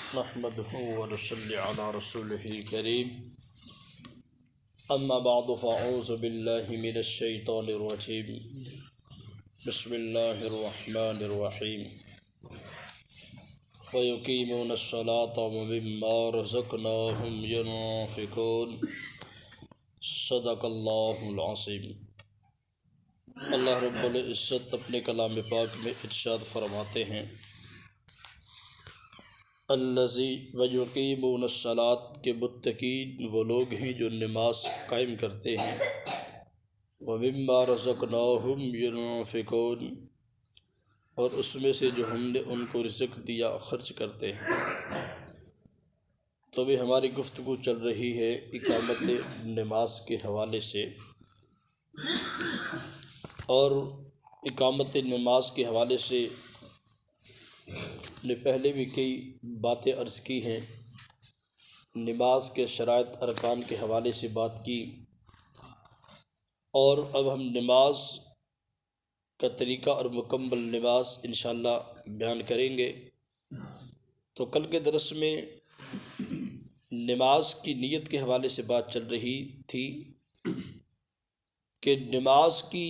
نحمده ونصلي على رسوله الكريم أما بعد فأعوذ بالله من الشيطان الرجيم بسم الله الرحمن الرحيم ويقيمون الصلاة ومما رزقناهم ينفقون صدق اللہ العظیم۔ اللہ رب العزت اپنے کلام پاک میں ارشاد فرماتے ہیں الذی ویقیمون الصلاۃ، کے متقین وہ لوگ ہیں جو نماز قائم کرتے ہیں، ومما رزقناہم ينفقون، اور اس میں سے جو ہم نے ان کو رزق دیا خرچ کرتے ہیں۔ تو بھی ہماری گفتگو چل رہی ہے اقامت نماز کے حوالے سے، اور اقامت نماز کے حوالے سے نے پہلے بھی کئی باتیں عرض کی ہیں۔ نماز کے شرائط ارکان کے حوالے سے بات کی، اور اب ہم نماز کا طریقہ اور مکمل نماز انشاءاللہ بیان کریں گے۔ تو کل کے درس میں نماز کی نیت کے حوالے سے بات چل رہی تھی کہ نماز کی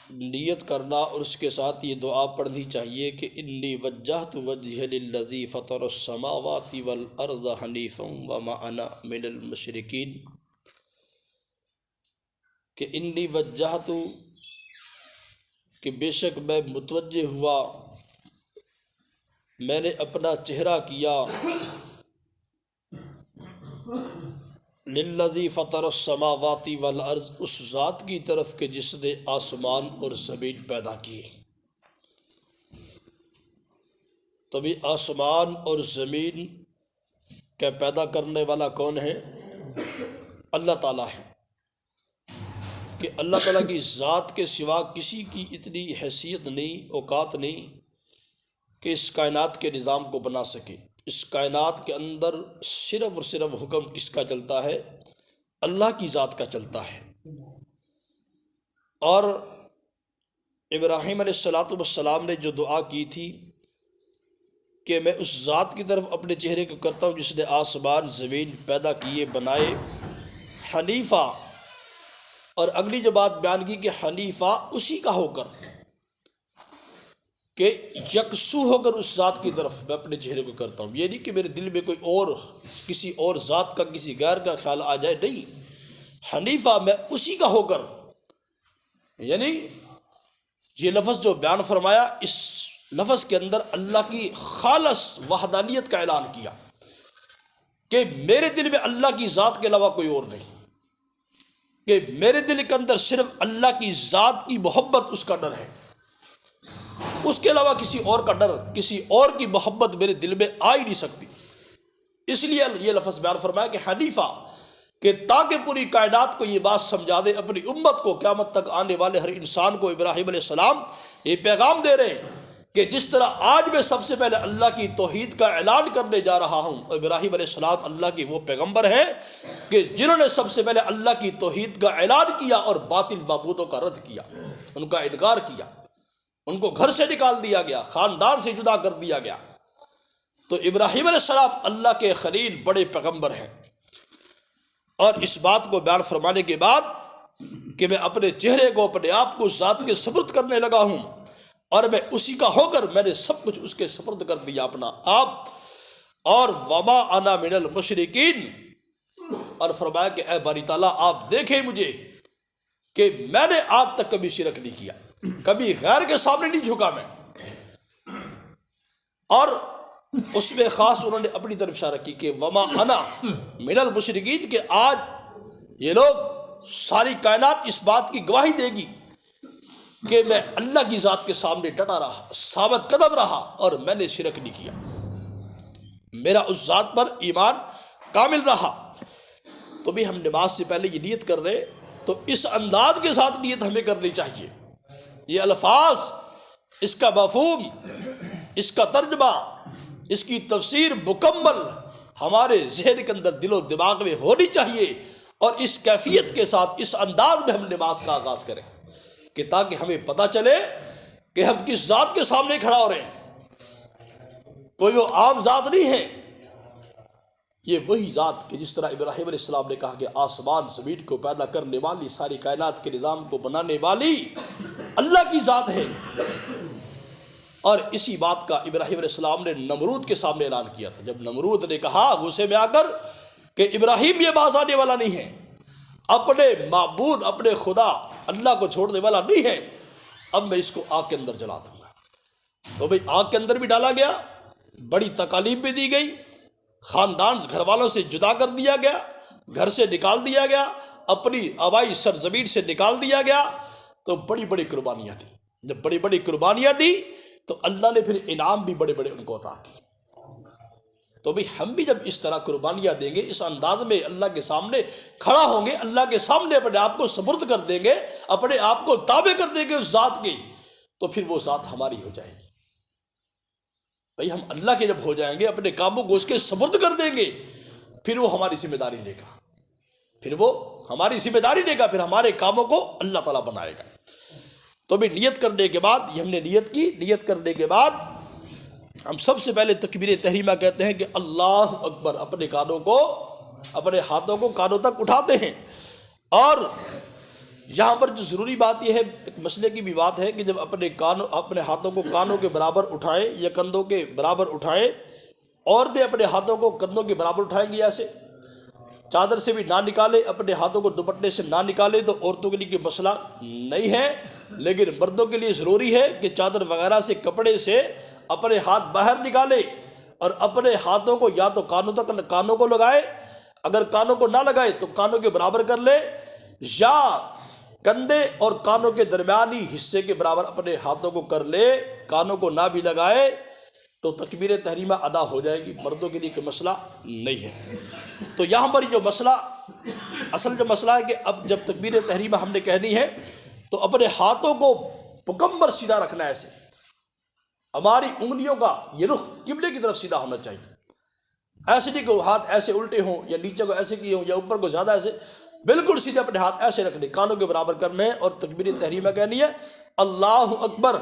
نیت کرنا اور اس کے ساتھ یہ دعا پڑھنی چاہیے کہ انی وجہت وجہ للذی فطر السماوات والارض حنیفا وما انا من المشرکین، کہ انی وجہت، کہ بے شک میں متوجہ ہوا، میں نے اپنا چہرہ کیا للذی فطر السماوات والارض، اس ذات کی طرف کہ جس نے آسمان اور زمین پیدا کیے۔ تو بھی آسمان اور زمین کا پیدا کرنے والا کون ہے؟ اللہ تعالیٰ ہے، کہ اللہ تعالیٰ کی ذات کے سوا کسی کی اتنی حیثیت نہیں، اوقات نہیں کہ اس کائنات کے نظام کو بنا سکے۔ اس کائنات کے اندر صرف اور صرف حکم کس کا چلتا ہے؟ اللہ کی ذات کا چلتا ہے۔ اور ابراہیم علیہ السلام نے جو دعا کی تھی کہ میں اس ذات کی طرف اپنے چہرے کو کرتا ہوں جس نے آسمان زمین پیدا کیے بنائے، حنیفہ، اور اگلی جو بات بیان کی کہ حنیفہ اسی کا ہو کر، کہ یکسو ہو کر اس ذات کی طرف میں اپنے چہرے کو کرتا ہوں۔ یہ نہیں کہ میرے دل میں کوئی اور کسی اور ذات کا کسی غیر کا خیال آ جائے، نہیں، حنیفہ میں اسی کا ہو کر، یعنی یہ لفظ جو بیان فرمایا، اس لفظ کے اندر اللہ کی خالص وحدانیت کا اعلان کیا کہ میرے دل میں اللہ کی ذات کے علاوہ کوئی اور نہیں، کہ میرے دل کے اندر صرف اللہ کی ذات کی محبت، اس کا ڈر ہے، اس کے علاوہ کسی اور کا ڈر، کسی اور کی محبت میرے دل میں آ ہی نہیں سکتی۔ اس لیے یہ لفظ بیان فرمایا کہ حنیفہ، کہ تاکہ پوری کائنات کو یہ بات سمجھا دے، اپنی امت کو، قیامت تک آنے والے ہر انسان کو ابراہیم علیہ السلام یہ پیغام دے رہے ہیں کہ جس طرح آج میں سب سے پہلے اللہ کی توحید کا اعلان کرنے جا رہا ہوں، ابراہیم علیہ السلام اللہ کے وہ پیغمبر ہیں کہ جنہوں نے سب سے پہلے اللہ کی توحید کا اعلان کیا اور باطل معبودوں کا رد کیا، ان کا انکار کیا، ان کو گھر سے نکال دیا گیا، خاندان سے جدا کر دیا گیا۔ تو ابراہیم علیہ السلام اللہ کے خلیل بڑے پیغمبر ہیں، اور اس بات کو بیان فرمانے کے بعد کہ میں اپنے چہرے کو، اپنے آپ کو ذات کے سپرد کرنے لگا ہوں، اور میں اسی کا ہو کر میں نے سب کچھ اس کے سپرد کر دیا اپنا آپ، اور وما انا من المشرکین، اور فرمایا کہ اے باری تعالیٰ آپ دیکھیں مجھے کہ میں نے آج تک کبھی شرک نہیں کیا، کبھی غیر کے سامنے نہیں جھکا میں۔ اور اس میں خاص انہوں نے اپنی طرف اشارہ کی کہ وما انا من المشرکین، کہ آج یہ لوگ، ساری کائنات اس بات کی گواہی دے گی کہ میں اللہ کی ذات کے سامنے ڈٹا رہا، ثابت قدم رہا، اور میں نے شرک نہیں کیا، میرا اس ذات پر ایمان کامل رہا۔ تو بھی ہم نماز سے پہلے یہ نیت کر رہے، تو اس انداز کے ساتھ نیت ہمیں کرنی چاہیے۔ یہ الفاظ، اس کا مفہوم، اس کا ترجمہ، اس کی تفسیر مکمل ہمارے ذہن کے اندر، دل و دماغ میں ہونی چاہیے، اور اس کیفیت کے ساتھ، اس انداز میں ہم نماز کا آغاز کریں کہ تاکہ ہمیں پتہ چلے کہ ہم کس ذات کے سامنے کھڑا ہو رہے ہیں، کوئی وہ عام ذات نہیں ہے، یہ وہی ذات کہ جس طرح ابراہیم علیہ السلام نے کہا کہ آسمان زمین کو پیدا کرنے والی، ساری کائنات کے نظام کو بنانے والی اللہ کی ذات ہے۔ اور اسی بات کا ابراہیم علیہ السلام نے نمرود کے سامنے اعلان کیا تھا، جب نمرود نے کہا غصے میں آ کر کہ ابراہیم یہ باز آنے والا نہیں ہے، اپنے معبود اپنے خدا اللہ کو چھوڑنے والا نہیں ہے، اب میں اس کو آگ کے اندر جلا دوں گا۔ تو بھئی آگ کے اندر بھی ڈالا گیا، بڑی تکالیف بھی دی گئی، خاندان گھر والوں سے جدا کر دیا گیا، گھر سے نکال دیا گیا، اپنی آبائی سرزمین سے نکال دیا گیا، تو بڑی بڑی قربانیاں تھیں۔ جب بڑی بڑی قربانیاں دی تو اللہ نے پھر انعام بھی بڑے بڑے ان کو عطا کی۔ تو بھی ہم بھی جب اس طرح قربانیاں دیں گے، اس انداز میں اللہ کے سامنے کھڑا ہوں گے، اللہ کے سامنے اپنے آپ کو سپرد کر دیں گے، اپنے آپ کو تابع کر دیں گے اس ذات کی، تو پھر وہ ذات ہماری ہو جائے گی۔ بھئی ہم اللہ کے جب ہو جائیں گے، اپنے کاموں کو اس کے سپرد کر دیں گے، پھر وہ ہماری ذمہ داری لے گا، پھر وہ ہماری ذمہ داری لے گا، پھر ہمارے کاموں کو اللہ تعالیٰ بنائے گا۔ تو بھی نیت کرنے کے بعد، یہ ہم نے نیت کی، نیت کرنے کے بعد ہم سب سے پہلے تکبیر تحریمہ کہتے ہیں کہ اللہ اکبر، اپنے کانوں کو، اپنے ہاتھوں کو کانوں تک اٹھاتے ہیں۔ اور یہاں پر جو ضروری بات یہ ہے، ایک مسئلے کی بھی بات ہے کہ جب اپنے ہاتھوں کو کانوں کے برابر اٹھائیں یا کندھوں کے برابر اٹھائیں، عورتیں اپنے ہاتھوں کو کندھوں کے برابر اٹھائیں گی، ایسے چادر سے بھی نہ نکالے، اپنے ہاتھوں کو دوپٹے سے نہ نکالے، تو عورتوں کے لیے کوئی مسئلہ نہیں ہے، لیکن مردوں کے لیے ضروری ہے کہ چادر وغیرہ سے، کپڑے سے اپنے ہاتھ باہر نکالے اور اپنے ہاتھوں کو یا تو کانوں کو لگائے، اگر کانوں کو نہ لگائے تو کانوں کے برابر کر لے، یا کندھے اور کانوں کے درمیانی حصے کے برابر اپنے ہاتھوں کو کر لے، کانوں کو نہ بھی لگائے تو تکبیر تحریمہ ادا ہو جائے گی، مردوں کے لیے کوئی مسئلہ نہیں ہے۔ تو یہاں پر جو مسئلہ، اصل جو مسئلہ ہے کہ اب جب تکبیر تحریمہ ہم نے کہنی ہے تو اپنے ہاتھوں کو مکمل سیدھا رکھنا ہے، ایسے ہماری انگلیوں کا یہ رخ قبلے کی طرف سیدھا ہونا چاہیے، ایسے نہیں کہ ہاتھ ایسے الٹے ہوں یا نیچے کو ایسے کیے ہوں یا اوپر کو زیادہ ایسے، بالکل سیدھے اپنے ہاتھ ایسے رکھنے، کانوں کے برابر کرنے ہیں، اور تکبیر تحریمہ کہنی ہے اللہ اکبر،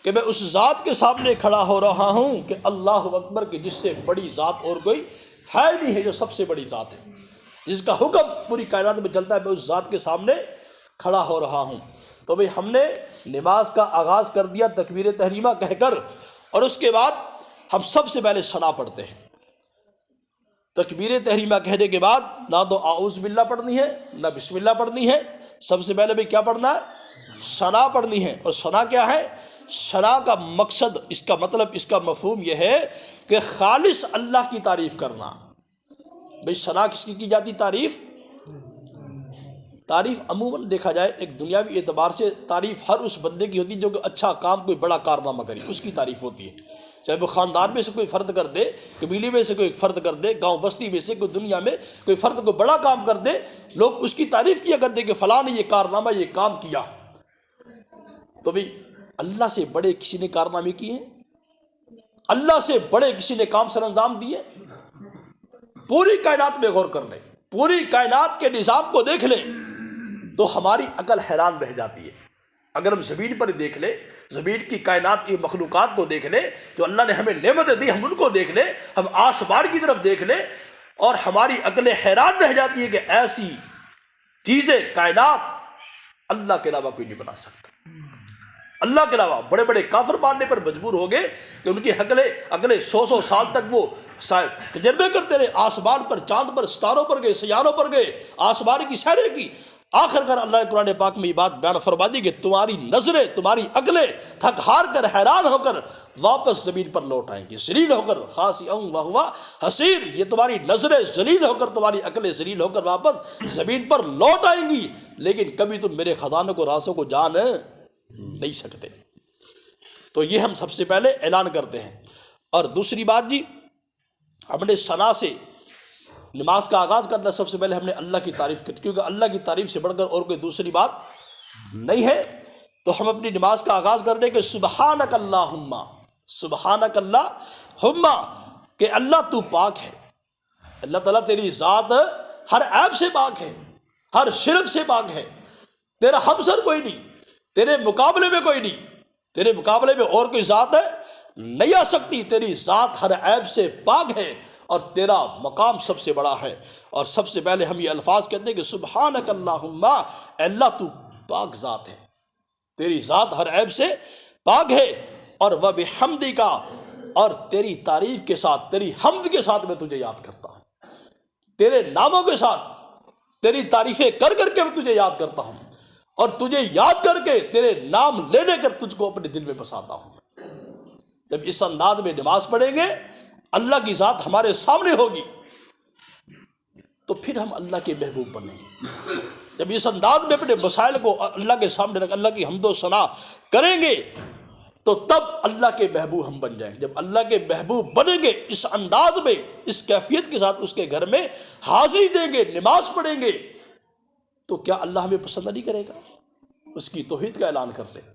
کہ میں اس ذات کے سامنے کھڑا ہو رہا ہوں کہ اللہ اکبر، کہ جس سے بڑی ذات اور کوئی ہے نہیں ہے، جو سب سے بڑی ذات ہے، جس کا حکم پوری کائنات میں چلتا ہے، میں اس ذات کے سامنے کھڑا ہو رہا ہوں۔ تو بھئی ہم نے نماز کا آغاز کر دیا تکبیر تحریمہ کہہ کر، اور اس کے بعد ہم سب سے پہلے ثنا پڑھتے ہیں۔ تکبیر تحریمہ کہنے کے بعد نہ تو اعوذ باللہ پڑھنی ہے، نہ بسم اللہ پڑھنی ہے، سب سے پہلے بھی کیا پڑھنا ہے؟ ثنا پڑھنی ہے۔ اور ثنا کیا ہے؟ ثنا کا مقصد، اس کا مطلب، اس کا مفہوم یہ ہے کہ خالص اللہ کی تعریف کرنا۔ بھئی ثنا کس کی جاتی؟ تعریف عموماً دیکھا جائے ایک دنیاوی اعتبار سے تعریف ہر اس بندے کی ہوتی ہے جو کہ اچھا کام، کوئی بڑا کارنامہ کری، اس کی تعریف ہوتی ہے، چاہے وہ خاندان میں سے کوئی فرد کر دے، قبیلے میں سے کوئی فرد کر دے، گاؤں بستی میں سے کوئی، دنیا میں کوئی فرد کو بڑا کام کر دے، لوگ اس کی تعریف کیا کرتے کہ فلاں نے یہ کارنامہ، یہ کام کیا۔ تو بھی اللہ سے بڑے کسی نے کارنامے کیے ہیں؟ اللہ سے بڑے کسی نے کام سر انجام دیے؟ پوری کائنات میں غور کر لیں، پوری کائنات کے نظام کو دیکھ لیں تو ہماری عقل حیران رہ جاتی ہے۔ اگر ہم زمین پر دیکھ لیں، زمین کی کائنات کی مخلوقات کو دیکھ لیں، جو اللہ نے ہمیں نعمتیں دی، ہم ان کو دیکھ لیں، ہم آسمان کی طرف دیکھ لیں، اور ہماری عقل حیران رہ جاتی ہے کہ ایسی چیزیں، کائنات اللہ کے علاوہ کوئی نہیں بنا سکتا۔ اللہ کے علاوہ بڑے بڑے کافر ماننے پر مجبور ہو گئے کہ ان کی اگلے 100 سال تک وہ تجربے کرتے رہے، آسمان پر، چاند پر، ستاروں پر گئے، سیاروں پر گئے، آسمان کی سیریں کی، آخر کر اللہ نے قرآن پاک میں یہ بات بیان فرما دی کہ تمہاری نظریں، تمہاری عقلیں تھک ہار کر، حیران ہو کر واپس زمین پر لوٹ آئیں گی، ذلیل ہو کر، خاسئا وہو حسیر، یہ تمہاری نظریں ذلیل ہو کر، تمہاری عقلیں ذلیل ہو کر واپس زمین پر لوٹ آئیں گی، لیکن کبھی تم میرے خزانوں کو، رازوں کو جان نہیں سکتے۔ تو یہ ہم سب سے پہلے اعلان کرتے ہیں۔ اور دوسری بات جی، ہم نے ثنا سے نماز کا آغاز کرنا، سب سے پہلے ہم نے اللہ کی تعریف کی، کیونکہ اللہ کی تعریف سے بڑھ کر اور کوئی دوسری بات نہیں ہے۔ تو ہم اپنی نماز کا آغاز کرنے کے سبحانک اللہم، سبحانک اللہم، کہ اللہ تو پاک ہے، اللہ تعالیٰ تیری ذات ہر عیب سے پاک ہے، ہر شرک سے پاک ہے، تیرا ہمسر کوئی نہیں، تیرے مقابلے میں کوئی نہیں، تیرے مقابلے میں اور کوئی ذات ہے نہیں آ سکتی. تیری ذات ہر عیب سے پاک ہے اور تیرا مقام سب سے بڑا ہے. اور سب سے پہلے ہم یہ الفاظ کہتے ہیں کہ سبحانک اللہم، اللہ تو پاک ذات ہے، تیری ذات ہر عیب سے پاک ہے. اور وبحمدک، اور تیری تعریف کے ساتھ، تیری حمد کے ساتھ میں تجھے یاد کرتا ہوں، تیرے ناموں کے ساتھ تیری تعریفیں کر کر کے میں تجھے یاد کرتا ہوں، اور تجھے یاد کر کے تیرے نام لے لے کر تجھ کو اپنے دل میں بساتا ہوں. جب اس انداز میں نماز پڑھیں گے، اللہ کی ذات ہمارے سامنے ہوگی، تو پھر ہم اللہ کے محبوب بنیں گے. جب اس انداز میں اپنے مسائل کو اللہ کے سامنے رکھ اللہ کی حمد و ثنا کریں گے تو تب اللہ کے محبوب ہم بن جائیں گے. جب اللہ کے محبوب بنیں گے اس انداز میں، اس کیفیت کے ساتھ اس کے گھر میں حاضری دیں گے، نماز پڑھیں گے، تو کیا اللہ ہمیں پسند نہیں کرے گا؟ اس کی توحید کا اعلان کر رہے ہیں،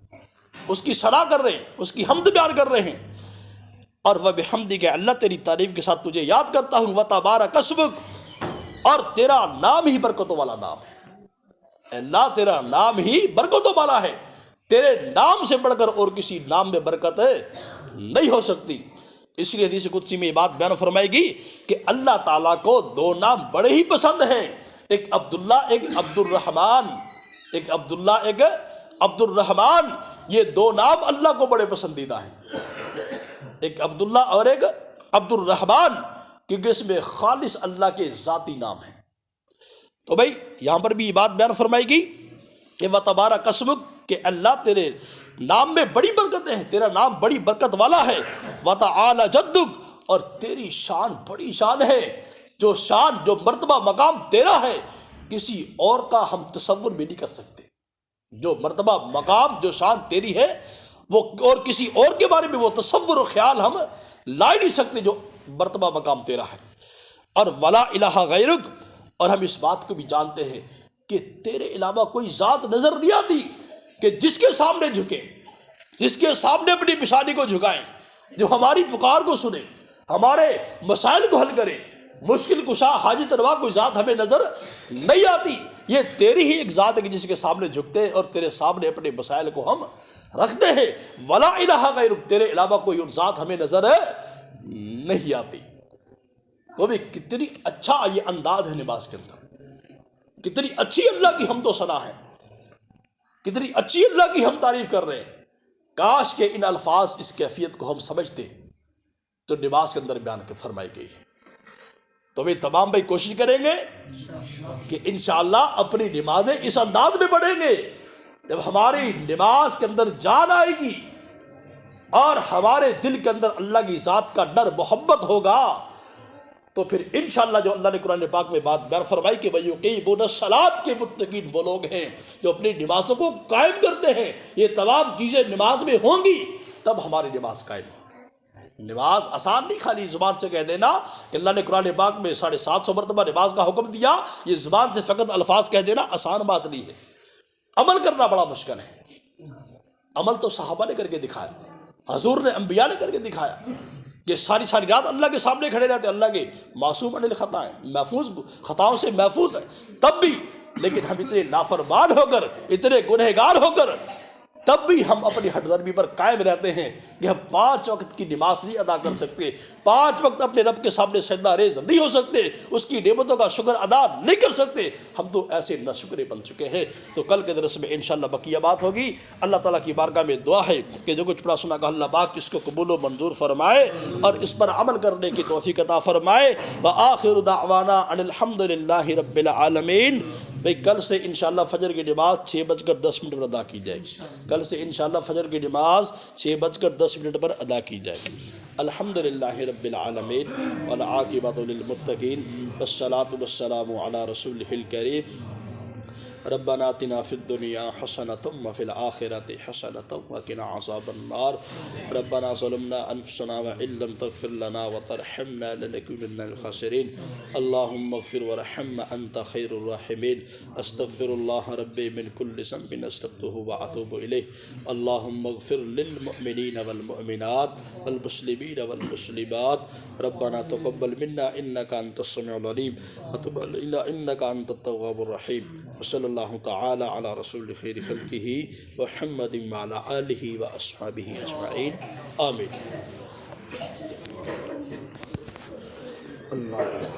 اس کی ثنا کر رہے ہیں، اس کی حمد بیان کر رہے ہیں. اور وبحمدک، اللہ تیری تعریف کے ساتھ تجھے یاد کرتا ہوں. وتبارک اسمک، اور تیرا نام ہی برکتوں والا نام ہے. اللہ تیرا نام ہی برکتوں والا ہے، تیرے نام سے بڑھ کر اور کسی نام میں برکت نہیں ہو سکتی. اس لیے حدیث قدسی میں یہ بات بیان فرمائے گی کہ اللہ تعالیٰ کو دو نام بڑے ہی پسند ہیں، ایک عبداللہ، ایک عبد الرحمن. ایک عبداللہ، ایک عبد الرحمن، یہ دو نام اللہ کو بڑے پسندیدہ ہیں. ایک عبداللہ اور ایک عبد الرحمن، کیونکہ اس میں خالص اللہ کے ذاتی نام ہیں. تو بھائی یہاں پر بھی یہ بات بیان فرمائے گی کہ وتبارک اسمک، کہ اللہ تیرے نام میں بڑی برکتیں ہیں، تیرا نام بڑی برکت والا ہے. وتعالی جدک، اور تیری شان بڑی شان ہے. جو شان، جو مرتبہ، مقام تیرا ہے، کسی اور کا ہم تصور بھی نہیں کر سکتے. جو مرتبہ، مقام، جو شان تیری ہے، وہ اور کسی اور کے بارے میں وہ تصور و خیال ہم لا ہی نہیں سکتے جو مرتبہ، مقام تیرا ہے. اور ولا الہ غیرک، اور ہم اس بات کو بھی جانتے ہیں کہ تیرے علاوہ کوئی ذات نظر نہیں آتی کہ جس کے سامنے جھکے، جس کے سامنے اپنی پیشانی کو جھکائیں، جو ہماری پکار کو سنے، ہمارے مسائل کو حل کرے. مشکل کشا، حاجت روا کوئی ذات ہمیں نظر نہیں آتی. یہ تیری ہی ایک ذات ہے کہ جس کے سامنے جھکتے ہیں اور تیرے سامنے اپنے مسائل کو ہم رکھتے ہیں. ولا الہ غیرک، تیرے علاوہ کوئی اور ذات ہمیں نظر نہیں آتی. تو بھی کتنی اچھا یہ انداز ہے نماز کے اندر، کتنی اچھی اللہ کی حمد و ثنا ہے، کتنی اچھی اللہ کی ہم تعریف کر رہے ہیں. کاش کہ ان الفاظ، اس کیفیت کو ہم سمجھتے تو نماز کے اندر بیان فرمائی گئی ہے. تو بھی تمام بھائی کوشش کریں گے کہ انشاءاللہ اپنی نمازیں اس انداز میں پڑھیں گے. جب ہماری نماز کے اندر جان آئے گی اور ہمارے دل کے اندر اللہ کی ذات کا ڈر، محبت ہوگا، تو پھر انشاءاللہ جو اللہ نے قرآن پاک میں بات بیان فرمائی کہ وَيُقِيمُونَ الصَّلَاةَ کے متقین وہ لوگ ہیں جو اپنی نمازوں کو قائم کرتے ہیں. یہ تمام چیزیں نماز میں ہوں گی تب ہماری نماز قائم ہوگی. نماز آسان نہیں خالی زبان سے کہہ دینا کہ اللہ نے قرآن پاک میں 750 مرتبہ نماز کا حکم دیا، یہ زبان سے فقط الفاظ کہہ دینا آسان بات نہیں ہے. عمل کرنا بڑا مشکل ہے. عمل تو صحابہ نے کر کے دکھایا، حضور نے، انبیاء نے کر کے دکھایا. یہ ساری رات اللہ کے سامنے کھڑے رہتے، اللہ کے معصوم عن الخطا ہیں، محفوظ، خطاؤں سے محفوظ ہیں، تب بھی. لیکن ہم اتنے نافرمان ہو کر، اتنے گنہگار ہو کر، تب بھی ہم اپنی ہٹ درمی پر قائم رہتے ہیں کہ ہم 5 وقت کی نماز نہیں ادا کر سکتے، 5 وقت اپنے رب کے سامنے سجدہ ریز نہیں ہو سکتے، اس کی نعمتوں کا شکر ادا نہیں کر سکتے. ہم تو ایسے ناشکرے بن چکے ہیں. تو کل کے درس میں انشاءاللہ بقیہ بات ہوگی. اللہ تعالیٰ کی بارگاہ میں دعا ہے کہ جو کچھ پڑھا سنا کا اللہ پاک اس کو قبول و منظور فرمائے اور اس پر عمل کرنے کی توفیق عطا فرمائے. وآخر دعوانا ان الحمد للہ رب العالمین. بھئی کل سے انشاءاللہ فجر کی نماز 6:10 پر ادا کی جائے گی. کل سے انشاءاللہ فجر کی نماز 6:10 پر ادا کی جائے گی. الحمدللہ رب العالمین والعاقبۃ للمتقین والصلاۃ والسلام علی رسولہ الکریم. ربنا آتنا فی الدنیا حسنۃ وفی الآخرۃ حسنۃ وقنا عذاب النار. ربنا ظلمنا انفسنا وان لم تغفر لنا وترحمنا لنکونن من الخاسرین. اللهم اغفر وارحم انت خیر الراحمین. استغفر اللہ ربی من کل ذنب استغفرہ واتوب الیہ. اللهم اغفر للمؤمنین والمؤمنات والمسلمین والمسلمات. ربنا تقبل منا انک انت السمیع العلیم وتب علینا انک انت التواب الرحیم. وصلی اللہ تعالی علی رسول خیر خلقہ محمد وعلی آلہ واصحابہ اجمعین آمین. اللہ